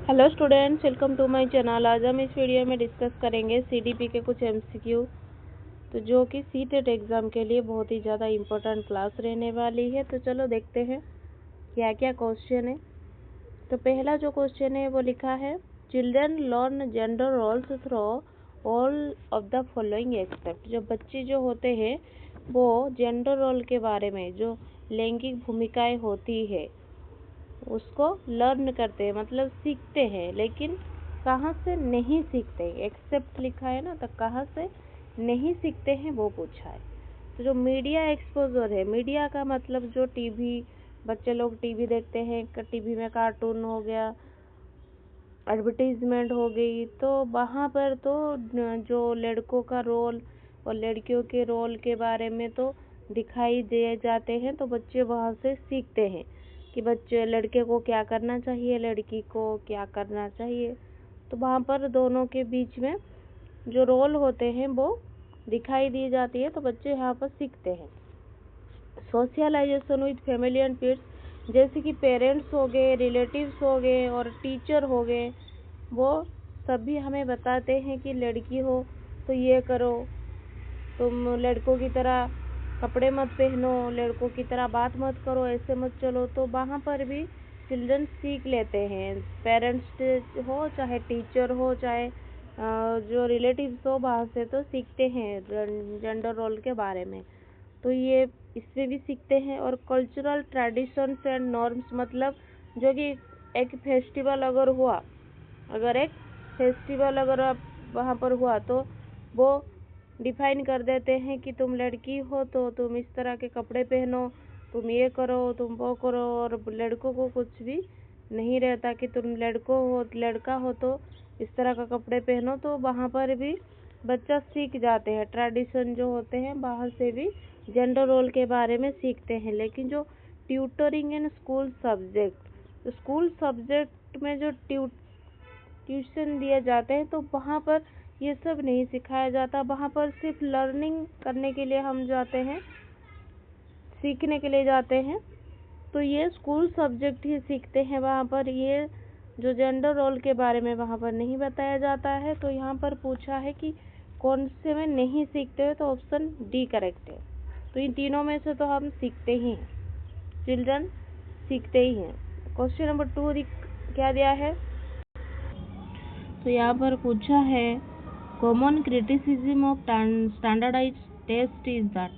Hello students, welcome to my channel. आज हम इस वीडियो में डिस्कस करेंगे सीडीपी के कुछ एमसीक्यू, तो जो कि सीटेट एग्ज़ाम के लिए बहुत ही ज़्यादा इम्पोर्टेंट क्लास रहने वाली है। तो चलो देखते हैं क्या क्या क्वेश्चन है। तो पहला जो क्वेश्चन है वो लिखा है, children learn gender roles through all of the following except. जो बच्चे जो होते हैं वो जेंडर रोल के बारे में, जो लैंगिक भूमिकाएं होती है उसको लर्न करते हैं, मतलब सीखते हैं। लेकिन कहाँ से नहीं सीखते, एक्सेप्ट लिखा है ना, तो कहाँ से नहीं सीखते हैं वो पूछा है। तो जो मीडिया एक्सपोजर है, मीडिया का मतलब जो टीवी, बच्चे लोग टीवी देखते हैं, टीवी में कार्टून हो गया, एडवर्टीजमेंट हो गई, तो वहाँ पर तो जो लड़कों का रोल और लड़कियों के रोल के बारे में तो दिखाई दे जाते हैं, तो बच्चे वहाँ से सीखते हैं कि बच्चे लड़के को क्या करना चाहिए, लड़की को क्या करना चाहिए। तो वहाँ पर दोनों के बीच में जो रोल होते हैं वो दिखाई दी जाती है, तो बच्चे यहाँ पर सीखते हैं। Socialisation with family and peers, जैसे कि पेरेंट्स हो गए, रिलेटिव्स हो गए और टीचर हो गए, वो सभी हमें बताते हैं कि लड़की हो तो ये करो, तुम लड़कों की तरह कपड़े मत पहनो, लड़कों की तरह बात मत करो, ऐसे मत चलो। तो वहाँ पर भी चिल्ड्रन सीख लेते हैं, पेरेंट्स हो चाहे टीचर हो चाहे जो रिलेटिव्स हो, वहाँ से तो सीखते हैं जेंडर रोल के बारे में। तो ये इसमें भी सीखते हैं। और कल्चरल ट्रेडिशंस एंड नॉर्म्स, मतलब जो कि एक फेस्टिवल अगर एक फेस्टिवल आप वहाँ पर हुआ तो वो डिफाइन कर देते हैं कि तुम लड़की हो तो तुम इस तरह के कपड़े पहनो, तुम ये करो, तुम वो करो। और लड़कों को कुछ भी नहीं रहता कि तुम लड़का हो तो इस तरह का कपड़े पहनो। तो वहाँ पर भी बच्चा सीख जाते हैं, ट्रेडिशन जो होते हैं बाहर से भी जेंडर रोल के बारे में सीखते हैं। लेकिन जो ट्यूटरिंग इन स्कूल सब्जेक्ट, तो स्कूल सब्जेक्ट में जो ट्यूशन दिए जाते हैं, तो वहाँ पर ये सब नहीं सिखाया जाता। वहाँ पर सिर्फ लर्निंग करने के लिए हम जाते हैं, सीखने के लिए जाते हैं। तो ये स्कूल सब्जेक्ट ही सीखते हैं, वहाँ पर ये जो जेंडर रोल के बारे में वहाँ पर नहीं बताया जाता है। तो यहाँ पर पूछा है कि कौन से में नहीं सीखते हो, तो ऑप्शन डी करेक्ट है। तो इन तीनों में से तो हम सीखते ही हैं, चिल्ड्रन सीखते ही हैं। क्वेश्चन नंबर 2 क्या दिया है, तो यहाँ पर पूछा है, common criticism of standardize test is that.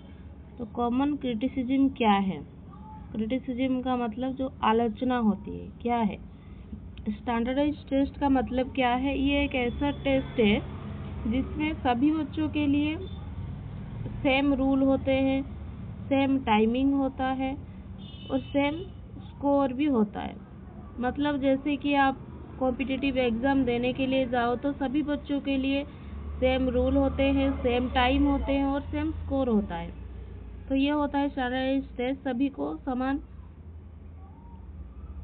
तो कॉमन क्रिटिसिज्म क्या है? क्रिटिसिज्म का मतलब जो आलोचना होती है क्या है। स्टैंडर्डाइज टेस्ट का मतलब क्या है? ये एक ऐसा टेस्ट है जिसमें सभी बच्चों के लिए सेम रूल होते हैं, सेम टाइमिंग होता है और सेम स्कोर भी होता है। मतलब जैसे कि आप कॉम्पिटिटिव एग्ज़ाम देने के लिए जाओ तो सभी बच्चों के लिए सेम रूल होते हैं, सेम टाइम होते हैं और सेम स्कोर होता है। तो ये होता है स्टैंडर्डाइज टेस्ट, सभी को समान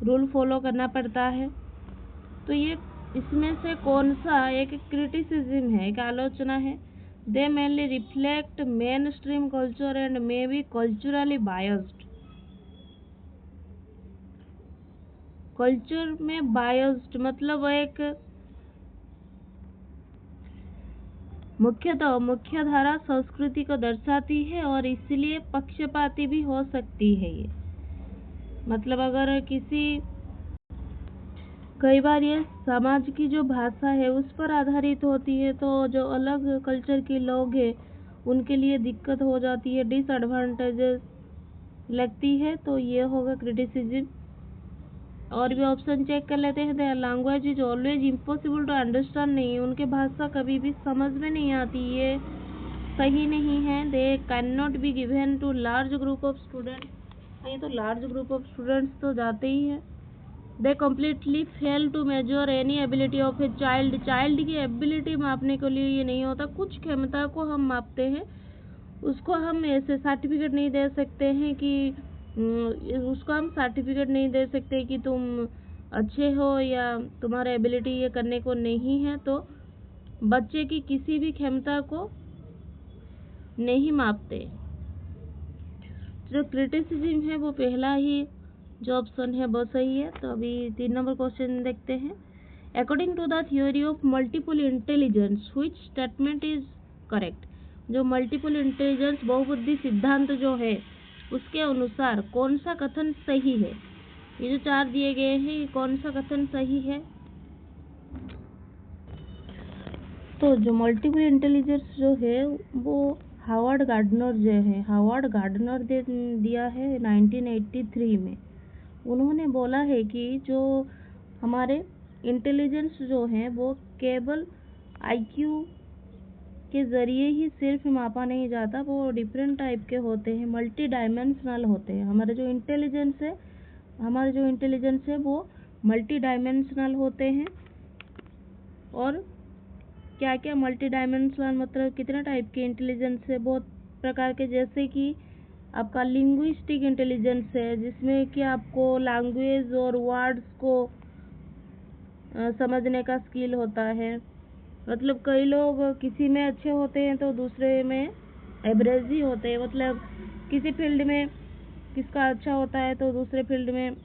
रूल फॉलो करना पड़ता है। तो ये इसमें से कौन सा एक क्रिटिसिज्म है, एक आलोचना है? दे mainly reflect main stream culture and may be culturally biased. Culture में बायस्ड मतलब एक मुख्यधारा संस्कृति को दर्शाती है और इसलिए पक्षपाती भी हो सकती है। ये मतलब अगर कई बार ये समाज की जो भाषा है उस पर आधारित होती है, तो जो अलग कल्चर के लोग हैं उनके लिए दिक्कत हो जाती है, डिसएडवांटेजेस लगती है। तो ये होगा क्रिटिसिज्म। और भी ऑप्शन चेक कर लेते हैं। Their language is always impossible to understand, नहीं, उनके भाषा कभी भी समझ में नहीं आती, ये सही नहीं है। They can not be given to large group of students, ये तो लार्ज ग्रुप ऑफ स्टूडेंट्स तो जाते ही हैं। They completely fail to measure any ability of a child की एबिलिटी मापने के लिए ये नहीं होता। कुछ क्षमता को हम मापते हैं, उसको हम ऐसे सर्टिफिकेट नहीं दे सकते हैं कि उसको हम सर्टिफिकेट नहीं दे सकते कि तुम अच्छे हो या तुम्हारा एबिलिटी ये करने को नहीं है। तो बच्चे की किसी भी क्षमता को नहीं मापते। जो क्रिटिसिज्म है वो पहला ही जो ऑप्शन है वो सही है। तो अभी 3 नंबर क्वेश्चन देखते हैं। According to the theory of multiple intelligence which statement is correct. जो मल्टीपल इंटेलिजेंस बहुबुद्धि सिद्धांत जो है उसके अनुसार कौन सा कथन सही है। ये जो चार दिए गए हैं ये कौन सा कथन सही है। तो जो मल्टीपल इंटेलिजेंस जो है वो हावर्ड गार्डनर जो है, हावर्ड गार्डनर दिया है 1983 में। उन्होंने बोला है कि जो हमारे इंटेलिजेंस जो है वो केवल आईक्यू के ज़रिए ही सिर्फ मापा नहीं जाता, वो डिफरेंट टाइप के होते हैं, मल्टी डायमेंशनल होते हैं। हमारे जो इंटेलिजेंस है वो मल्टी डायमेंशनल होते हैं। और क्या क्या मल्टी डायमेंशनल मतलब कितने टाइप के इंटेलिजेंस है, बहुत प्रकार के, जैसे कि आपका लिंग्विस्टिक इंटेलिजेंस है जिसमें कि आपको लैंग्वेज और वर्ड्स को समझने का स्किल होता है। मतलब कई लोग किसी में अच्छे होते हैं तो दूसरे में एवरेज ही होते हैं। मतलब किसी फील्ड में किसका अच्छा होता है तो दूसरे फील्ड में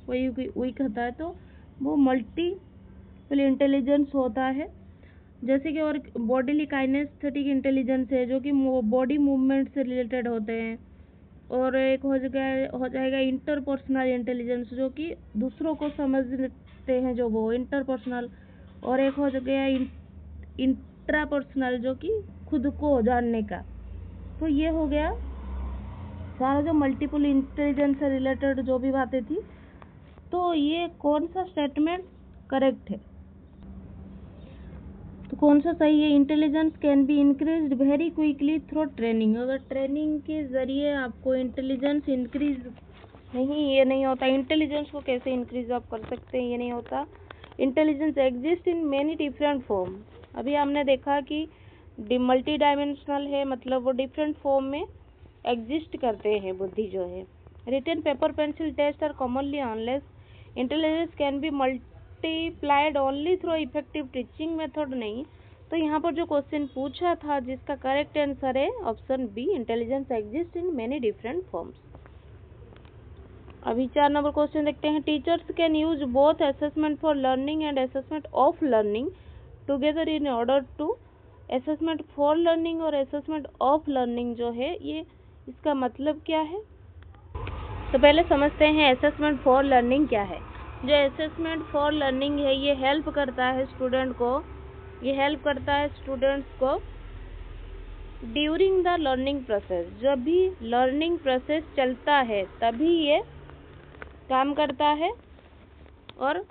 कोई वीक होता है, तो वो मल्टीपल इंटेलिजेंस होता है। जैसे कि और बॉडीली काइनेस्थेटिक इंटेलिजेंस है जो कि बॉडी मूवमेंट से रिलेटेड होते हैं। और एक हो जाएगा इंटरपर्सनल इंटेलिजेंस जो कि दूसरों को समझते हैं, जो वो इंटरपर्सनल। और एक हो गया इंट्रापर्सनल जो कि खुद को जानने का। तो ये हो गया सारा जो मल्टीपल इंटेलिजेंस से रिलेटेड जो भी बातें थी। तो ये कौन सा स्टेटमेंट करेक्ट है, तो कौन सा सही है। Intelligence can be increased very quickly through training. अगर ट्रेनिंग के जरिए आपको इंटेलिजेंस इंक्रीज ये नहीं होता। इंटेलिजेंस को कैसे इंक्रीज आप कर सकते हैं, ये नहीं होता। Intelligence exist in many different form. अभी हमने देखा कि मल्टी डायमेंशनल है, मतलब वो डिफरेंट फॉर्म में एग्जिस्ट करते हैं बुद्धि जो है। Written paper pencil test are commonly unless intelligence can be multiplied only through effective teaching method नहीं। तो यहाँ पर जो क्वेश्चन पूछा था जिसका करेक्ट आंसर है option B, intelligence exist in many different forms. अभी 4 नंबर क्वेश्चन देखते हैं। Teachers can use both assessment for learning and assessment of learning together in order to. Assessment for learning और assessment of learning जो है ये इसका मतलब क्या है। तो पहले समझते हैं असेसमेंट फॉर लर्निंग क्या है। जो असेसमेंट फॉर लर्निंग है ये हेल्प करता है स्टूडेंट्स को ड्यूरिंग द लर्निंग प्रोसेस। जब भी लर्निंग प्रोसेस चलता है तभी ये काम करता है। और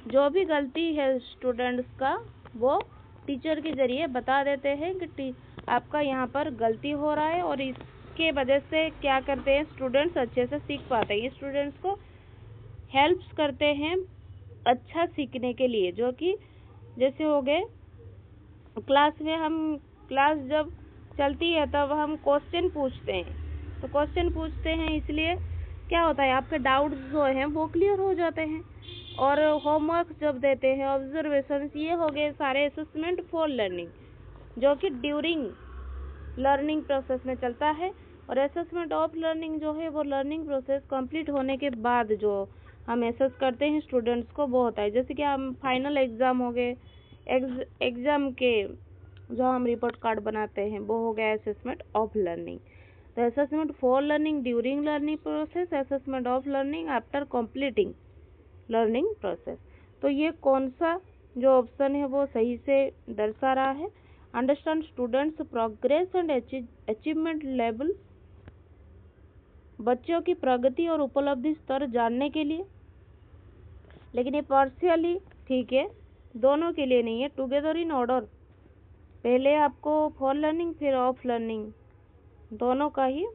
जो भी गलती है स्टूडेंट्स का वो टीचर के जरिए बता देते हैं कि आपका यहाँ पर गलती हो रहा है, और इसके वजह से क्या करते हैं स्टूडेंट्स अच्छे से सीख पाते हैं। ये स्टूडेंट्स को हेल्प्स करते हैं अच्छा सीखने के लिए। जो कि जैसे हो गए क्लास जब चलती है तब हम क्वेश्चन पूछते हैं, तो क्वेश्चन पूछते हैं इसलिए क्या होता है आपके डाउट्स जो हैं वो क्लियर हो जाते हैं। और होमवर्क जब देते हैं, ऑब्जर्वेशंस, ये हो गए सारे असेसमेंट फॉर लर्निंग जो कि ड्यूरिंग लर्निंग प्रोसेस में चलता है। और असेसमेंट ऑफ लर्निंग जो है वो लर्निंग प्रोसेस कंप्लीट होने के बाद जो हम असेस करते हैं स्टूडेंट्स को वो होता है। जैसे कि हम फाइनल एग्जाम हो गए, एग्जाम के जो हम रिपोर्ट कार्ड बनाते हैं वो हो गया असेसमेंट ऑफ लर्निंग। तो assessment for learning during learning process, assessment of learning after completing learning process. तो ये कौन सा जो ऑप्शन है वो सही से दर्शा रहा है। Understand students progress and achievement level. बच्चों की प्रगति और उपलब्धि स्तर जानने के लिए, लेकिन ये पार्शियली ठीक है, दोनों के लिए नहीं है। टुगेदर इन ऑर्डर, पहले आपको फॉर लर्निंग फिर ऑफ लर्निंग दोनों का ही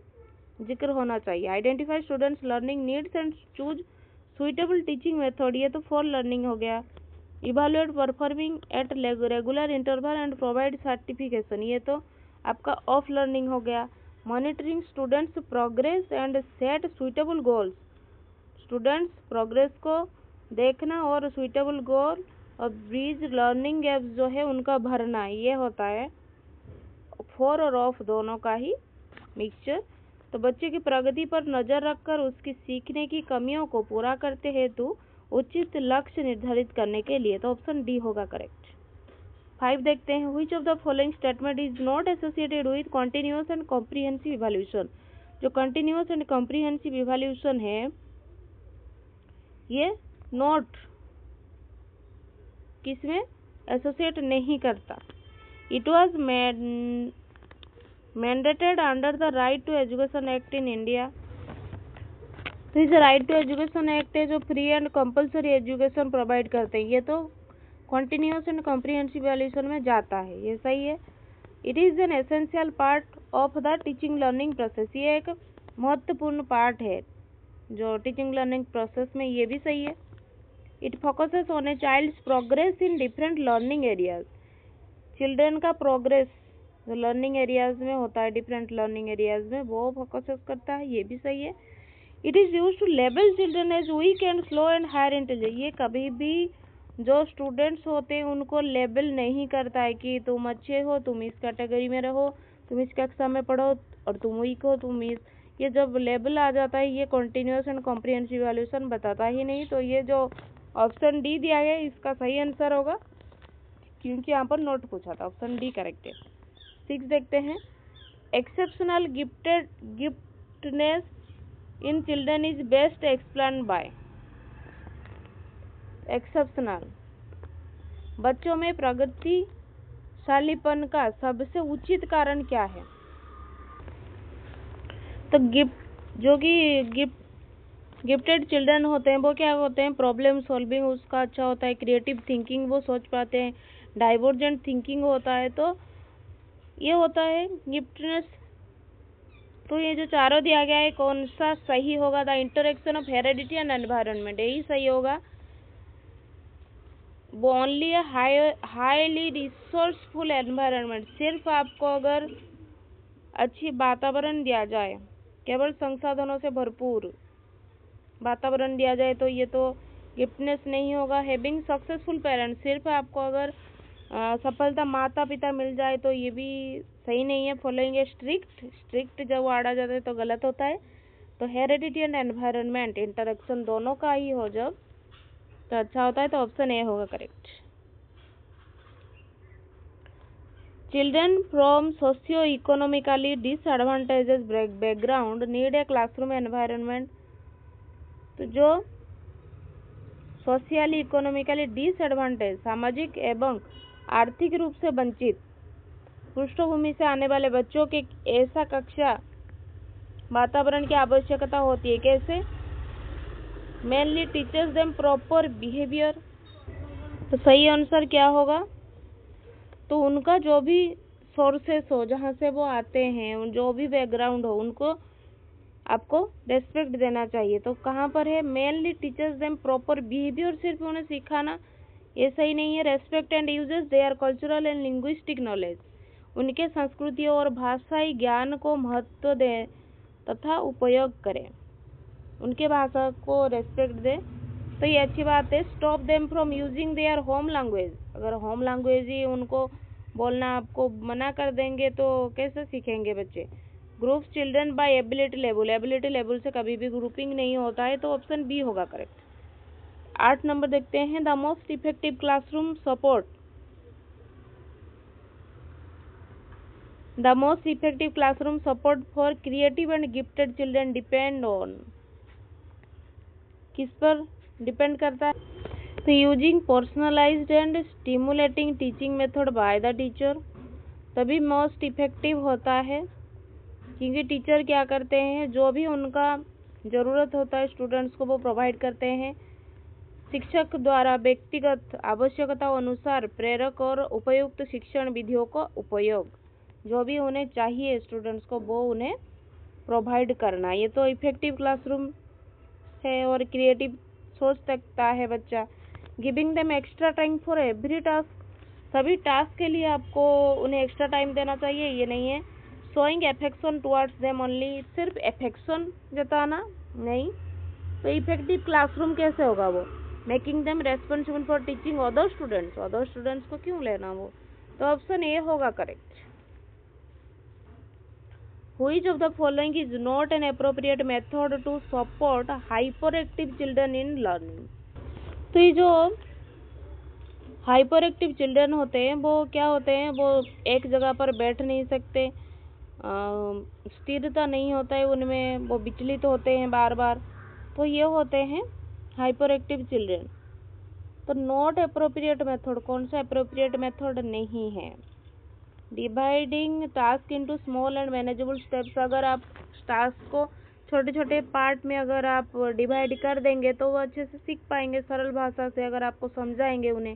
जिक्र होना चाहिए। Identify students learning needs and choose suitable teaching method, ये तो फॉर लर्निंग हो गया। Evaluate performing at regular interval and provide certification, ये तो आपका ऑफ लर्निंग हो गया। Monitoring students progress and set suitable goals, students progress को देखना और सुइटेबल गोल और ब्रिज लर्निंग गैप्स जो है उनका भरना, ये होता है फॉर और ऑफ दोनों का ही मिक्सचर। तो बच्चे की प्रगति पर नजर रखकर उसकी सीखने की कमियों को पूरा करते हेतु उचित लक्ष्य निर्धारित करने के लिए, तो ऑप्शन डी होगा करेक्ट। 5 देखते हैं, which of the following statement is not associated with continuous and comprehensive evaluation. जो कॉन्टिन्यूअस एंड कॉम्प्रिहेंसिव इवैल्यूएशन है ये नॉट किसमें एसोसिएट नहीं करता। It was mandated under the right to education act in India. तो इस राइट टू एजुकेशन एक्ट है जो free and compulsory education provide करते हैं, ये तो कॉन्टिन्यूअस एंड कॉम्प्रिहेंसिव इवैल्यूएशन में जाता है, ये सही है। It is an essential part of the teaching learning process, ये एक महत्वपूर्ण पार्ट है जो टीचिंग लर्निंग प्रोसेस में, ये भी सही है। It focuses on a child's progress in different learning areas, children का प्रोग्रेस जो लर्निंग एरियाज में होता है, डिफरेंट लर्निंग एरियाज में, वो फोकसेस करता है, ये भी सही है। It is use to label children as weak and slow and higher intelligence, ये कभी भी जो स्टूडेंट्स होते हैं उनको लेबल नहीं करता है कि तुम अच्छे हो, तुम इस कैटेगरी में रहो, तुम इस कक्षा में पढ़ो, और तुम वीक हो, तुम इस, ये जब लेबल आ जाता है ये कॉन्टिन्यूअस एंड कॉम्प्रिहेंसिव इवैल्यूएशन बताता ही नहीं। तो ये जो ऑप्शन डी दिया गया इसका सही आंसर होगा, क्योंकि यहाँ पर नोट पूछा था, ऑप्शन डी करेक्ट है। 6 देखते हैं, exceptional giftedness in children is best explained by. Exceptional बच्चों में प्रगतिशालीपन का सबसे उचित कारण क्या है। तो गिफ्टेड चिल्ड्रन होते हैं वो क्या होते हैं, प्रॉब्लम सॉल्विंग उसका अच्छा होता है, क्रिएटिव थिंकिंग वो सोच पाते हैं, डाइवर्जेंट थिंकिंग होता है, तो ये होता है गिफ्टनेस। तो ये जो चारों दिया गया है कौन सा सही होगा, the interaction of heredity and environment, यही सही होगा। वो ओनली हाईली रिसोर्सफुल एनवायरनमेंट, सिर्फ आपको अगर अच्छी वातावरण दिया जाए, केवल संसाधनों से भरपूर वातावरण दिया जाए, तो ये तो गिफ्टनेस नहीं होगा। हैविंग सक्सेसफुल पेरेंट्स, सिर्फ आपको अगर सफलता माता पिता मिल जाए तो ये भी सही नहीं है। फॉलोइंग ए स्ट्रिक्ट जब आड़ा जाता है तो गलत होता है। तो हेरेडिटी एंड एनवायरनमेंट इंटरेक्शन दोनों का ही हो जब तो अच्छा होता है, तो ऑप्शन ए होगा correct. Children from socio economically disadvantages background need a classroom environment. तो जो सोशियली इकोनॉमिकली डिसएडवांटेज, सामाजिक एवं आर्थिक रूप से वंचित पृष्ठभूमि से आने वाले बच्चों के ऐसा कक्षा वातावरण की आवश्यकता होती है। कैसे, mainly teachers them proper behaviour. तो सही आंसर क्या होगा, तो उनका जो भी सोर्सेस हो, जहाँ से वो आते हैं, जो भी बैकग्राउंड हो, उनको आपको रेस्पेक्ट देना चाहिए। तो कहाँ पर है, mainly teachers them proper behaviour, सिर्फ उन्हें सिखाना ये सही नहीं है। Respect and uses their cultural and linguistic knowledge, उनके संस्कृति और भाषाई ज्ञान को महत्व दें तथा उपयोग करें, उनके भाषा को रेस्पेक्ट दें, तो ये अच्छी बात है। Stop them from using their home language, अगर होम लैंग्वेज ही उनको बोलना आपको मना कर देंगे तो कैसे सीखेंगे बच्चे। Group children by ability level, ability level से कभी भी ग्रुपिंग नहीं होता है, तो ऑप्शन बी होगा करेक्ट। 8 नंबर देखते हैं, the most effective classroom support. The most effective classroom support for creative and gifted children depend on, किस पर डिपेंड करता है, तो using personalised and stimulating teaching method by the teacher, तभी मोस्ट इफेक्टिव होता है। क्योंकि टीचर क्या करते हैं, जो भी उनका ज़रूरत होता है स्टूडेंट्स को वो प्रोवाइड करते हैं। शिक्षक द्वारा व्यक्तिगत आवश्यकता अनुसार प्रेरक और उपयुक्त शिक्षण विधियों का उपयोग, जो भी उन्हें चाहिए स्टूडेंट्स को वो उन्हें प्रोवाइड करना, ये तो इफेक्टिव क्लासरूम है। और क्रिएटिव सोच सकता है बच्चा। Giving them extra time for every task, सभी टास्क के लिए आपको उन्हें एक्स्ट्रा टाइम देना चाहिए, ये नहीं है। Showing affection towards them only, सिर्फ एफेक्शन जताना नहीं, तो इफेक्टिव क्लासरूम कैसे होगा वो। Making them responsible for teaching other students को क्यों लेना वो, तो ऑप्शन ए होगा correct. Which of the following is not an appropriate method to support hyperactive children in learning? तो ये जो हाइपर एक्टिव चिल्ड्रन होते हैं वो क्या होते हैं, वो एक जगह पर बैठ नहीं सकते, स्थिरता नहीं होता है उनमें, वो विचलित होते हैं बार बार, तो ये होते हैं हाइपर एक्टिव चिल्ड्रन। तो नॉट अप्रोप्रिएट मेथड, कौन सा अप्रोप्रिएट मेथड नहीं है? Dividing task into small and manageable steps, अगर आप टास्क को छोटे छोटे पार्ट में अगर आप डिवाइड कर देंगे तो वो अच्छे से सीख पाएंगे। सरल भाषा से अगर आपको समझाएंगे उन्हें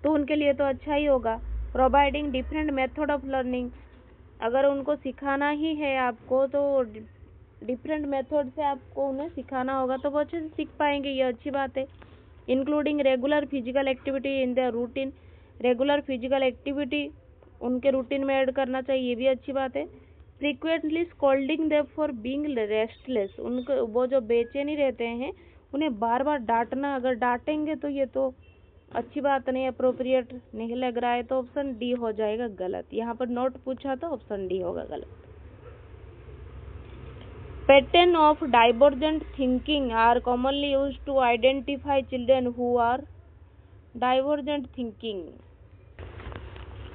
तो उनके लिए तो अच्छा ही होगा। Providing different method of learning, अगर उनको सिखाना ही है आपको तो डिफरेंट मेथड से आपको उन्हें सिखाना होगा तो वो अच्छे से सीख पाएंगे, ये अच्छी बात है। Including regular physical activity in the routine, regular physical activity उनके रूटीन में ऐड करना चाहिए, ये भी अच्छी बात है। Frequently scolding them for being restless, उनको वो जो बेचैनी रहते हैं उन्हें बार बार डांटना, अगर डांटेंगे तो ये तो अच्छी बात नहीं, अप्रोप्रिएट नहीं लग रहा है, तो ऑप्शन डी हो जाएगा गलत। यहाँ पर नोट पूछा तो ऑप्शन डी होगा गलत। Pattern of divergent thinking are commonly used to identify children who are divergent thinking.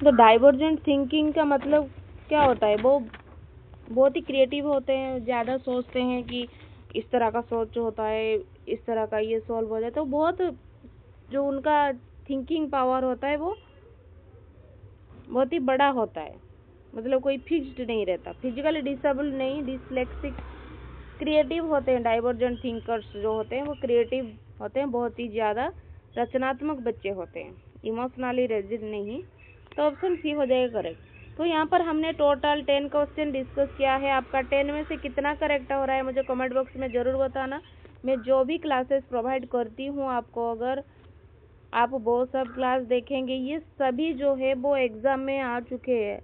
तो डाइवर्जेंट थिंकिंग का मतलब क्या होता है, वो बहुत ही क्रिएटिव होते हैं, ज़्यादा सोचते हैं कि इस तरह का सोच होता है, इस तरह का ये सॉल्व हो जाता है, तो बहुत जो उनका थिंकिंग पावर होता है वो बहुत ही बड़ा होता है, मतलब कोई फिक्स्ड नहीं रहता। फिजिकली डिसेबल नहीं, डिसलेक्सिक, क्रिएटिव होते हैं। डाइवर्जेंट थिंकर्स जो होते हैं वो क्रिएटिव होते हैं, बहुत ही ज़्यादा रचनात्मक बच्चे होते हैं, इमोशनली रिजिड नहीं, तो ऑप्शन सी हो जाएगा करेक्ट। तो यहाँ पर हमने टोटल 10 क्वेश्चन डिस्कस किया है। आपका 10 में से कितना करेक्ट हो रहा है मुझे कमेंट बॉक्स में ज़रूर बताना। मैं जो भी क्लासेस प्रोवाइड करती हूँ आपको, अगर आप वो सब क्लास देखेंगे, ये सभी जो है वो एग्ज़ाम में आ चुके हैं,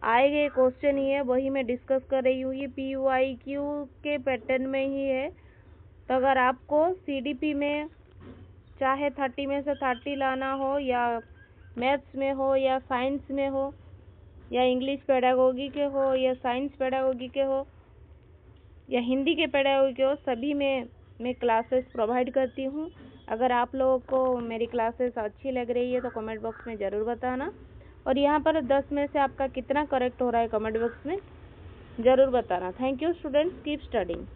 आए गए क्वेश्चन ही है, वही मैं डिस्कस कर रही हूँ। ये PYQ के पैटर्न में ही है। तो अगर आपको CDP में चाहे 30 में से 30 लाना हो, या मैथ्स में हो, या साइंस में हो, या इंग्लिश पेडागोगी के हो, या साइंस पेडागोगी के हो, या हिंदी के पेडागोगी के हो, सभी में मैं क्लासेस प्रोवाइड करती हूँ। अगर आप लोगों को मेरी क्लासेस अच्छी लग रही है तो कमेंट बॉक्स में ज़रूर बताना। और यहाँ पर 10 में से आपका कितना करेक्ट हो रहा है कमेंट बॉक्स में ज़रूर बताना। Thank you students, keep studying.